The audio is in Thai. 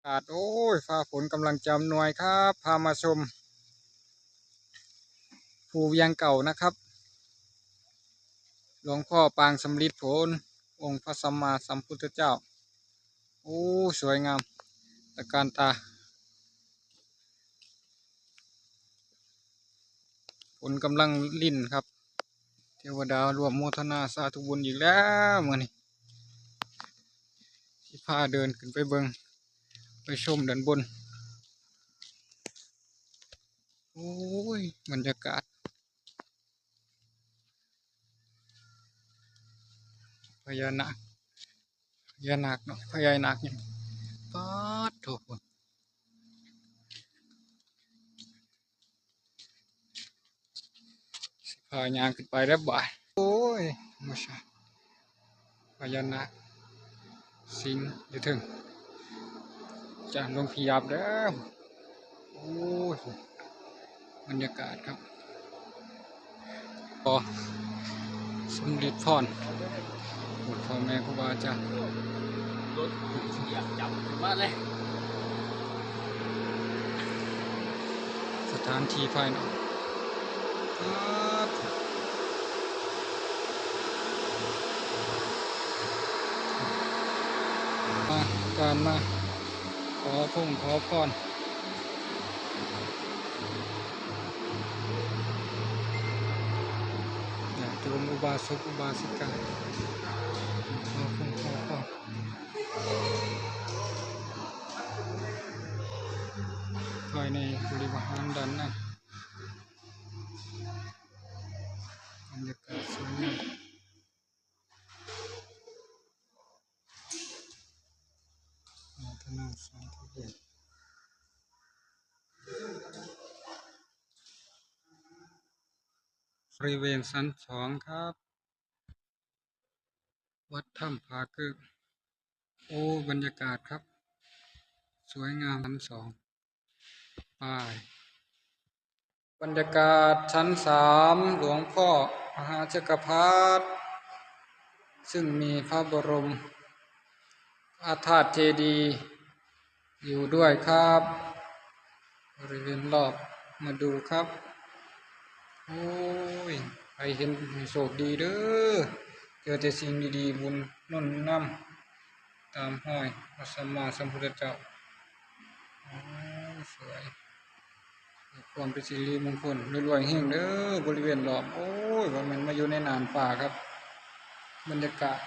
โอ้ยฟ้าฝนกำลังจะอำนวยครับพามาชมภูเวียงเก่านะครับหลวงพ่อปางสำริดผลองค์พระสัมมาสัมพุทธเจ้าโอ้สวยงามตะการตาฝนกำลังลิ่นครับเทวดารวมโมทนาสาธุบุญอีกแล้วมื่อนี้ที่พาเดินขึ้นไปเบิงไปชมด้านบนโอ้ยบรรยากาศพญานาคเนาะพญานาคเนี่ยป๊าดโถพายางขึ้นไปแล้วบ่ายโอ้ยไม่ใช่พญานาคสิงอยู่ถึงจะลงพิยับแล้วโอ้ยบรรยากาศครับพอสมเด็จพรหมดพ่อแม่ครูบาอาจารย์รถอยากจับมาเลยสถานที่ภายนอกการมาขอพงขอพรญาติโยมอุบาสกอุบาสิกาขอพงขอพรภายในบริวารด้านหน้าบรรยากาศสวยงามธนาสาธุบุญบริเวณชั้นสองครับวัดถ้ำผาเกอโอ้บรรยากาศครับสวยงามชั้นสองป้ายบรรยากาศชั้นสามหลวงพ่อมหาจักรพรรดิซึ่งมีพระบรมธาตุเจดีย์อยู่ด้วยครับบริเวณรอบมาดูครับโอ้ยใครเห็นโชคดีเด้อเจอแต่สิ่งดีๆบุญนุ่นนำตามห้อยพระสัมมาสัมพุทธเจ้าโอ้สวยความเป็นสิริมงคลรวยๆเฮงเด้อบริเวณรอบโอ้ยว่ามันมาอยู่ในน่านป่าครับบรรยากาศ